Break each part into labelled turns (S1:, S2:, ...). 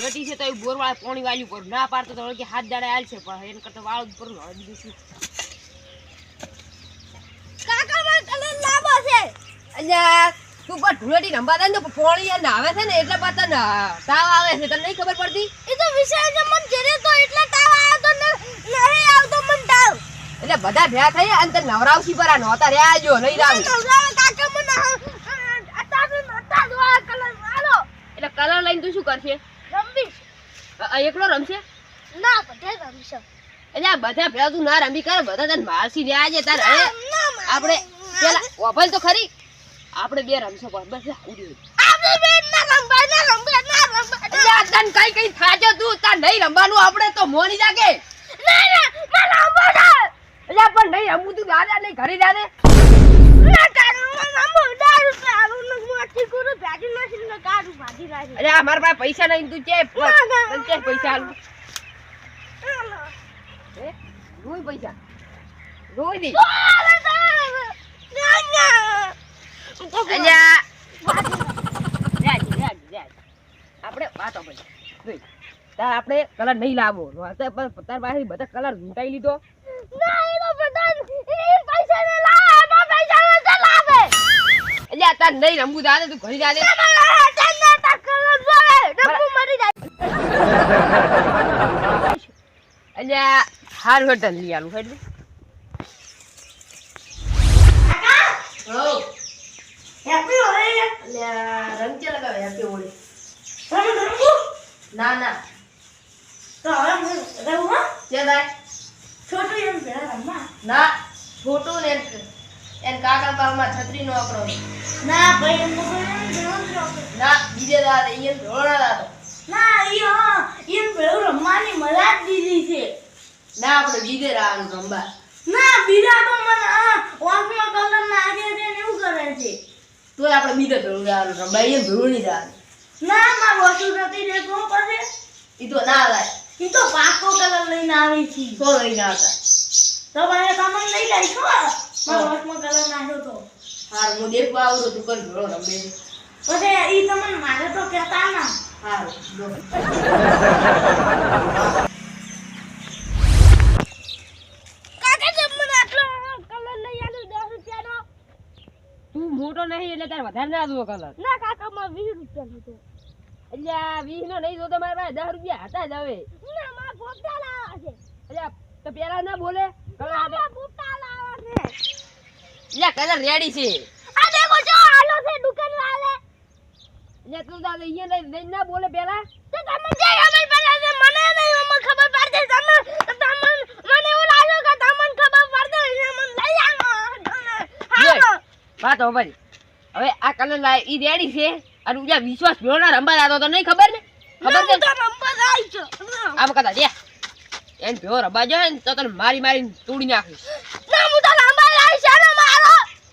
S1: ધુળેટી છે તો એ બોરવાળા પાણી વાલ્યું પર ના પાડતો તો કે હાથ દાડે આલ છે પણ એને કરતા વાળ ઉપર હવે બીજું શું
S2: કાકા માં કલર લાંબો છે
S1: અલ્યા તું પણ ધુળેટી રમવા દે ને તો પાણી યાર નાવે છે ને એટલે પાછા તાવ આવે છે તને નહીં ખબર પડતી
S2: એ તો વિષય છે મન જેરે તો એટલે તાવ આવ્યો તો નહીં આવતો મન તાવ
S1: એટલે બધા ભેગા થઈ અને તને નવરાવસી પર આ નહોતા રહ્યા જો નહીં રાવી
S2: કાકા મને અતા દોવા કલર આલો
S1: એટલે કલર લઈને તું શું કરશે
S2: રમીશ
S1: એકલો રમશે
S2: ના બધે રમીશ
S1: એટલે આ બધા ભેગા તું ના રમી કર બધા તને મારસી રહ્યા છે તાર હવે આપણે પેલા ઓભલ તો ખરી આપણે બે રમશો બસ ઉડી
S2: આપણે બે ના રમવા
S1: એટલે તને કઈ થાજો તું તાર નહીં રમવાનું આપણે તો મોની જાગે
S2: ના મને રમવા દે
S1: એટલે પણ નહીં રમવું તું દાદા નહીં ઘરે દાદે
S2: ના કાકા મને રમવા દારૂ સારું ન મોટી કરું ભાજી નાખી ને કાઢું ભાજી નાખી
S1: અરે આ મારા પાસે પૈસા નહીં તું ચે તને ચે પૈસા આલું હે રોઈ પૈસા રોઈ દી અલ્યા આપણે વાતો ભાઈ જોઈ તાર આપણે કલર નહીં લાવો તાર પાસે બધા કલર લૂંટાઈ લીધો
S2: ના એ તો બધા એ પૈસા ને લાવે પૈસા ને લાવે
S1: અલ્યા તાર નહીં રમવું દાદા તું ઘરે જાદે અલ્યા હાર હોટલ લઈ આલું હેડ હો
S2: હેપી હોળી
S1: અલ્યા રંગ કે લગાવે હેપી હોળી
S2: તમે રમો
S1: ના ના
S2: તો હવે હું રમવા
S1: કે ભાઈ
S2: છોટું એમ ભેળા રમવા
S1: ના છોટું ને એન કાકા પામાં છત્રી નો આકડો
S2: ના ભાઈ એમ તો
S1: ના બીજે દાદા ઈયન ધોળા દાદા
S2: ના એમ ભેળું રમવાની મજા જ દીધી છે
S1: ના આપણે બીજે રાવાનું રમવા
S2: ના બીજા તો મને ઓફમાં કલર નાખે છે ને એવું કરે છે
S1: તોય આપણે બીજે ભેળું રાવાનું રમવા ઈયન ભેળું નહીં રાવાનું
S2: ના માં વસ્તુ નથી દેતો પછી
S1: ઈ તો ના લાય
S2: ઈ તો પાકો કલર લઈને આવી છે
S1: તો લઈને આવતા
S2: તો મને તમને લઈ જાય છો મારા વસ્તુમાં કલર નાખ્યો તો
S1: હાર હું દેખવા આવું તું કર ભેળો રમે
S2: પછી ઈ તમને મારે તો કહેતા ના
S1: હાર જો
S2: કાકા જબ મને આટલો કલર લઈ આવ્યો 10 રૂપિયાનો
S1: તું મોટો નહીં એટલે તાર વધારે ના દો કલર
S2: ના કાકા માં 20 રૂપિયા લીધો
S1: એટલે 20 નો નહીં જોતો મારા પાસે 10 રૂપિયા હતા જ હવે
S2: ના માં પોપટા લાવા છે
S1: એટલે તો પેલા ના બોલે કલર આપે
S2: માં પોપટા લાવા છે
S1: એટલે કલર રેડી છે
S2: આ દેખો જો આલો છે દુકાન વાલે
S1: એટલે તું દાદા અહીંયા લઈ ના બોલે પેલા
S2: તો તમને જે ખબર પડે છે મને નહીં મને ખબર પડે તમને મને એવું લાગ્યું કે તમને ખબર પડે છે મને લઈ આવો હાલો
S1: વાત હો ભાઈ હવે આ કલર લાય ઈ રેડી છે અને ઉજા વિશ્વાસ ભેળો રંબા દાદો તો નહીં ખબર ને ખબર છે
S2: તો નંબર આવી છે
S1: આમ કદા દે એન ભેળો રંબા જાય ને તો તને મારી મારી તોડી નાખીશ
S2: ના હું તો નંબર આવી છે ને મારો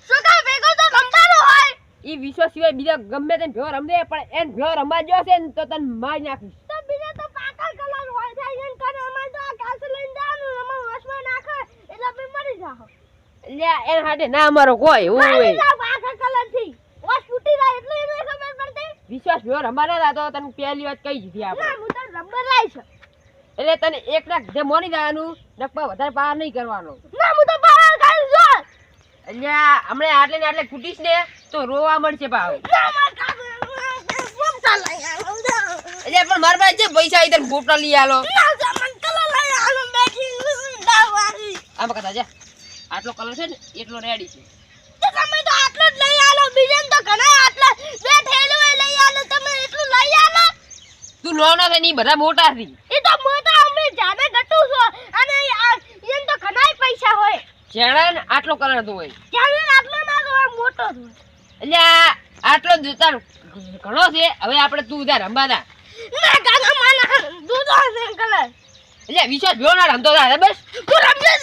S2: શું કા ભેગો તો રમવાનો હોય
S1: ઈ વિશ્વાસ સિવાય બીજા ગમે તે ભેળો રમદે પણ એન ભેળો રંબા જો છે ને તો તને મારી નાખીશ
S2: તો બીજા તો પાકલ કલર હોય છે એન કને અમાર તો કાસ લઈને જવાનું અમાર વસમાં નાખે એટલે અમે મરી જાવ
S1: એટલે એન હાટે ના અમારો કોઈ હોય
S2: પાકલ કલર થી વસ ફૂટી જાય એટલે એને ખબર પડતી
S1: વિશ્વાસ ભેળો રંબા ના દાદો તને પહેલી વાત કહી દીધી આપણે
S2: ના હું તો નંબર લાવી છે
S1: એટલે તને એક લાખ જે મોની જવાનું નકપા વધારે પાર નહીં કરવાનો
S2: ના હું તો પાકલ ખાઈ જો
S1: એટલે હમણે આટલે ને આટલે કૂટીશ ને તો રોવા મળશે ભાવ
S2: ના માર કાકા પોપટા લઈ આલો
S1: એટલે પણ મારા પાસે જે પૈસા આવી તને પોપટા લઈ આલો
S2: ના જમન કલર લઈ આલો બેઠી દાવારી
S1: આમ કહેતા જા આટલો કલર છે ને એટલો રેડી છે
S2: તો તમે તો આટલો જ લઈ આલો બીજાને તો ઘણા આટલા બે થેલું લઈ આલો તમે એટલું લઈ આલો
S1: તું નાનો છે ને ઈ બધા મોટા છે
S2: એ તો મોટા અમે જાને ગટુ છો અને એમ તો ઘણાય પૈસા હોય
S1: જેણે ને આટલો કલર તો હોય
S2: જાને આટલો ના તો મોટો જ હોય
S1: એટલે આટલો જ તાર ઘણો છે હવે આપણે તું ત્યાં રમવા દા
S2: ના કાકા માના દૂધો છે કલર
S1: એટલે વિશ્વાસ ભેળો ના રમતો હતા બસ
S2: તું રમજે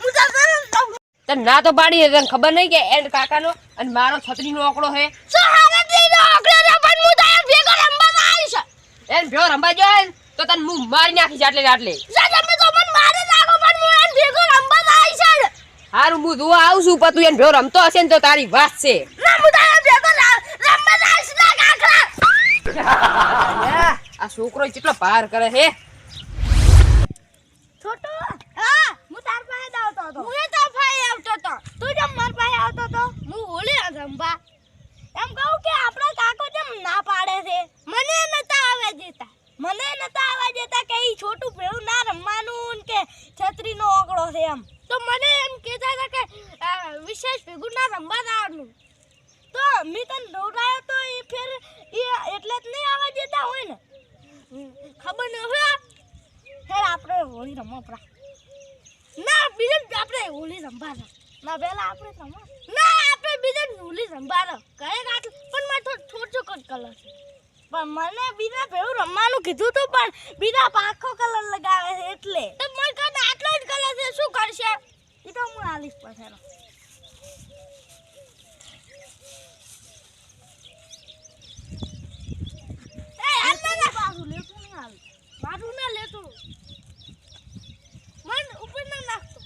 S2: હું તો
S1: તને ના તો પાડી તને ખબર નહીં કે એન કાકાનો અને મારો છત્રીનો આંકડો છે
S2: સો હારે દીનો આકડે રે પણ હું તો ભેગો રમવા આવી છે
S1: એન ભેળો રમવા જાય ને તો તને હું મારી નાખીશ આટલે ને આટલે
S2: તમે તો મને મારે લાગો પણ હું એન ભેગો રમવા આવી છે
S1: હારું હું જોવા આવું છું પણ તું એન ભેળો રમતો હશે ને તો તારી વાત છે
S2: ના હું તો ભેગો રમવા આવી છે ના કાકા
S1: આ છોકરો કેટલો પાર કરે હે.
S2: છોટુ હા હું તાર પાસે આવતો હતો હું તાર પાસે આવતો હતો તું જેમ માર પાસે આવતો હતો હું હોળી રંભા એમ કહું કે આપણા કાકો જેમ ના પાડે છે મને નતા આવવા દેતા કે ઈ છોટું ભેળું ના રમવાનું કે છત્રીનો ઓગળો છે એમ તો મને એમ કહેતા હતા કે વિશેષ ભેગું ના રમવા જવાનું તો મેં તને દોડાયો તો એ ફેર એ એટલે જ નહીં આવવા દેતા હોય ને ખબર ન હોય ફેર આપણે હોળી રમવા ના બીજું આપણે હોળી રમવા ના પહેલા આપણે રમવા ના આપણે બીજું હોળી રમવા કહે આટલું પણ મારે થોડું કલર છે પણ મને બીજા ભેળું રમવાનું કીધું તું પણ બીજા પાખો કલર લગાવે છે એટલે તો મને કહે આટલો જ કલર છે શું કરશે એ તો હું આલીશ પછી મારું ના લેતું મન ઉપર ના નાખતો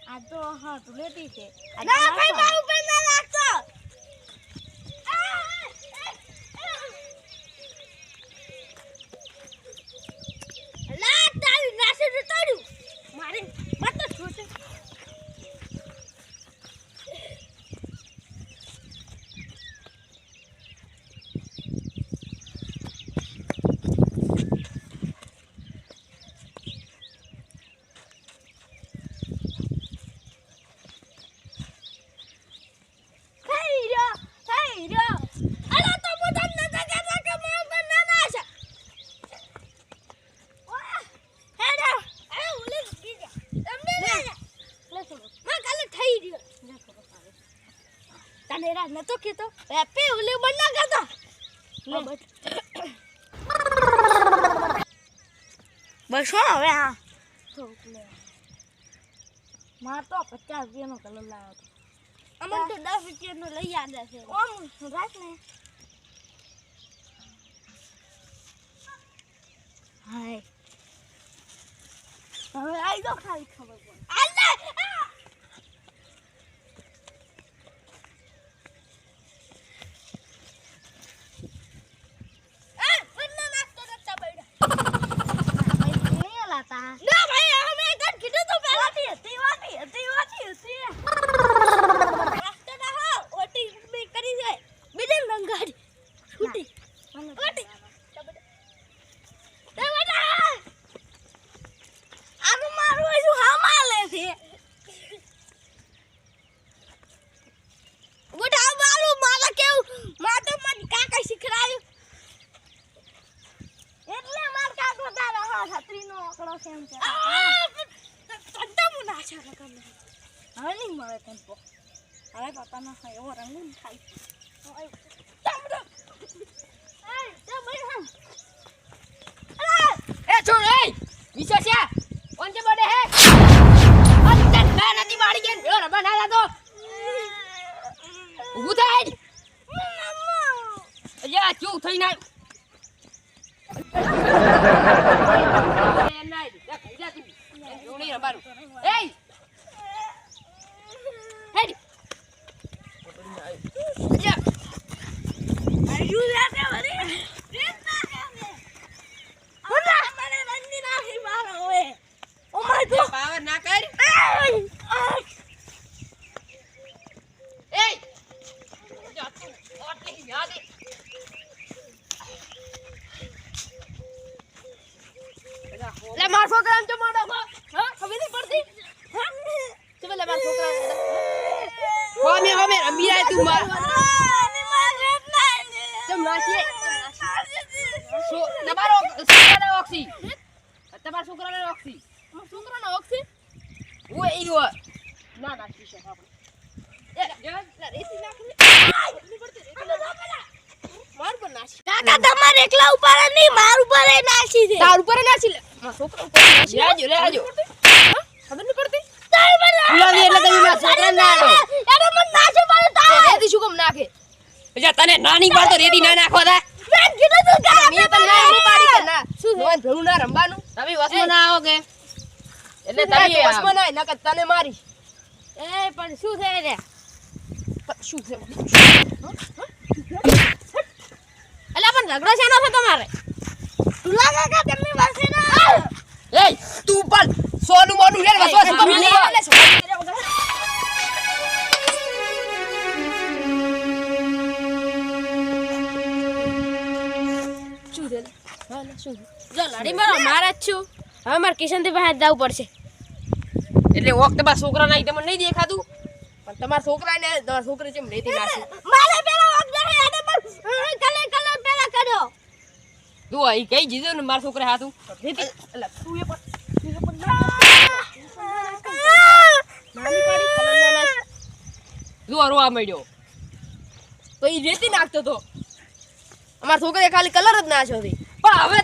S2: આ તો હા તું લેતી છે ના ભાઈ મારું ઉપર ના નાખતો લા તારી નાસે તોડ્યું મારે મત છોટે ન તો કીધો પેપી ઉલી બના ગાતો બસ હવે હા માર તો 50 રૂપિયાનો કલર લાવ્યો હતો અમન તો 10 રૂપિયાનો લઈ આવ્યા છે ઓમ રાખ ને હાય હવે આઈ દો ખાલી ખબર પડે આલે ના ભાઈ અમે એકદ કીધું તો પહેલાથી હતી રાસ્તા ના હા ઓટી મે કરી છે બીજે રંગાડી છૂટી ઓટી તે બડા આ મારું શું હા માલે છે બડા મારું મારા કેવું માતો મન કાકા શીખરાયું એટલે માર કાકો તારા હા છત્રીનો ઓકળો છે એમ કે તંતા મુ નાચા લગન હવે નહીં મળે ટેમ્પો હવે પપ્પાનો એવો રંગ ખાઈ ચામડો એ ભાઈ હમ
S1: એ છોડ એ વિશે છે કોણ છે બડે હે અંતર ના નથી બાળી ગયા ભેળો રમવા ના જાતો ઊભું થાય અલ્યા ચૂપ થઈ ના પાવર ના કર લે માર છોકરા તો મોડો હા ખબર નહીં પડતી હા તું લે માર છોકરા હોમે રમી આય તું માર તમ નાસી સો તમારો છોકરાનો ઓક્સી તમારા છોકરાનો ઓક્સી તમારા છોકરાનો ઓક્સી ઓય ઈવો ના નાસી છે આપણે એ રેતી નાખી ની પડતી માર પર નાસી
S2: કાકા તમારે એકલા ઉપર નહીં માર ઉપર નાસી છે
S1: તાર ઉપર નાસી લે મારા છોકરા ઉપર નાસી લેજો ખબર નહીં પડતી બોલાવી એટલે તમે મારા છોકરા નાડો
S2: એને મન નાસે પડે તા
S1: રેતી શું કામ નાખે એટલે તને નાની વાર તો રેતી ના નાખવા દે
S2: મેં કીધું તું કે
S1: મે તને ના પાડી કે ના શું નોન ભેળું ના રમવાનું તમે વસમાં ના આવો કે એટલે તમે વસમાં ના નકર તને મારી એ પણ શું છે રે શું છે એટલે પણ ઝઘડો શેનો છે તમારે
S2: ઢુલા કાકા તમે વાસે ના
S1: એ તું પણ સોનું મોનું લે વસો તો મિલે
S2: શું દે હા ના શું જો લડી મારો મારા જ છું હવે માર કિશનથી પાસે જવું પડશે
S1: એટલે ઓક તમારા છોકરા નહીં તમને નહીં દેખાતું પણ તમારા છોકરા ને છોકરી જેમ રેતી નાખી
S2: મારે પેલા ઓક દે આને પર કલર પેલા કર્યો
S1: તું અહીં કઈ જીધું ને મારા છોકરા હાથું રેતી એટલે તું એ પણ નાની પાડી કલર ના જો રોવા મળ્યો તો એ રેતી નાખતો તો અમારા છોકરાએ ખાલી કલર જ નાખ્યો છે પણ હવે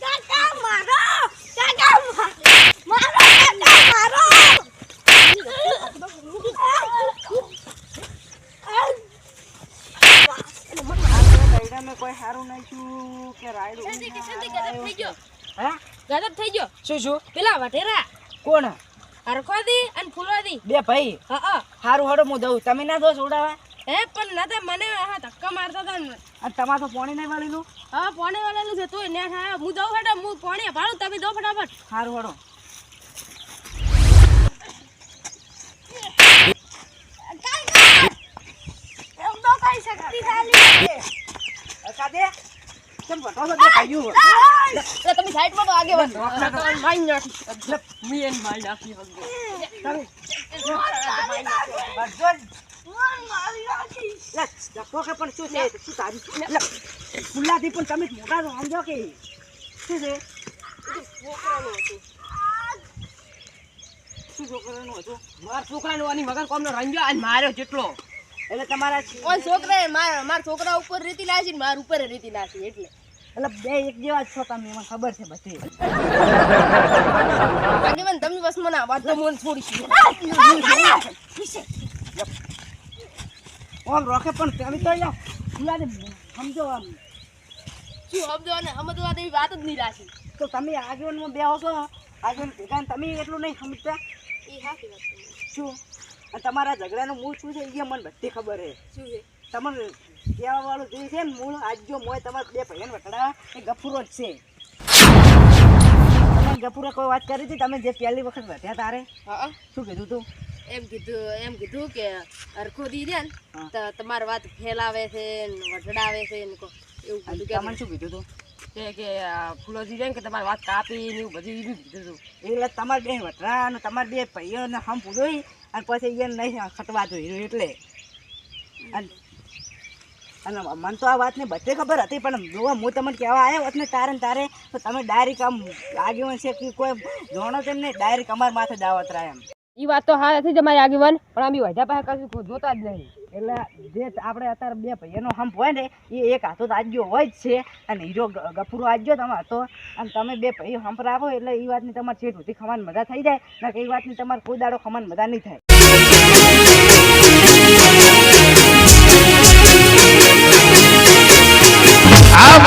S2: કાકા મારો કાકા મારો
S3: કોઈ સારું નાખ્યું કે રાયડું
S2: ગદબ થઈ ગયો
S3: હા
S2: ગદબ થઈ ગયો
S3: શું
S2: પેલા વટેરા
S3: કોણ
S2: હરખવાદી અને ફૂલવાદી
S3: બે ભાઈ
S2: હા
S3: સારું હડો હું દઉં તમે ના દો છોડાવા
S2: એ પણ નતા મને હા ધક્કા મારતા હતા ને
S3: અને તમારે તો પાણી નહીં વાળેલું
S2: હા પાણી વાળેલું છે તોય ને હા હું દઉં હેડો હું પાણી ભાડું તમે દો ફટાફટ
S3: સારું હડો
S2: એમ તો કઈ શક્તિશાળી
S3: કાદે કેમ બટો તો કાયું
S1: એટલે તમે સાઈડ માં તો આગે વધ માઈ નાખી મી એન માઈ નાખી
S3: બજન લે ડકો કે પણ શું છે શું તારી લે ફુલ્લાથી પણ તમે મોટા તો સમજો કે શું છે શું છોકરાનું હતું
S1: મારા છોકરાનો આની મગન કોમનો રંગ્યો અને માર્યો જેટલો
S3: એટલે તમારા
S1: ઓન છોકરાએ મારા છોકરા ઉપર રીતિ નાખી ને મારા ઉપર રીતિ નાખી એટલે
S3: એટલે બે એક જેવા જ છો તમે મને ખબર છે બધી
S1: આગેવાન તમે વસમાં ના વાત તો મને છોડી
S3: ઓમ રોકે પણ તમે તો યાર ફુલ્લાથી સમજો આમ
S1: શું સમજો અને સમજવા જેવી વાત જ નહીં રાખી
S3: તો તમે આગેવાનમાં બેહો છો આગેવાન ભેગા તમે એટલું નહીં સમજતા
S1: એ હાથી વાત
S3: શું અને તમારા ઝઘડાનું મૂળ શું છે એ મને બધી ખબર છે
S1: શું છે
S3: તમને કહેવા વાળું જે છે ને મૂળ આજ જો મોય તમારા બે ભાઈઓને વટડા એ ગફુરો જ છે તમે ગફુરે કોઈ વાત કરી હતી તમે જે પહેલી વખત વધ્યા તારે
S1: હા
S3: શું કીધું તું
S1: એમ કીધું કે હરખો દી દે ને તો તમારી વાત ફેલાવે છે ને વઢડાવે છે ને એવું
S3: અને
S1: બધું
S3: તમને શું કીધું તું
S1: કે ફૂલોજી જાય કે તમારી વાત કાપી ને એવું બધું એવી કીધું હતું
S3: એટલે તમારે બે વટરા અને તમારા બે ભાઈઓને હમ પૂછોઈ અને પછી એને નહીં ખટવા જોઈ એટલે અને મને તો આ વાતની બધી ખબર હતી પણ જોવા હું તમને કહેવા આવ્યો હોત ને તારે તો તમે ડાયરેક્ટ આમ આગેવાન છે કે કોઈ જોણો તેમ નહીં ડાયરેક્ટ અમારા માથે દાવત રહ્યા એમ
S1: એ વાત તો હા નથી તમારી આગેવાન પણ આમ વઢા પાસે કશું જોતા જ નહીં
S3: એટલે જે આપણે અત્યારે બે ભાઈઓનો હંપ હોય ને એ એક હાથો તો આજ્યો હોય જ છે અને હીરો ગફુરો આજ્યો તમારે હતો અને તમે બે ભાઈઓ હંપ રાખો એટલે એ વાતની તમારે છેટ સુધી ખવાની મજા થઈ જાય ને કે એ વાતની તમારે કોઈ દાડો ખવાની મજા નહીં થાય
S4: આ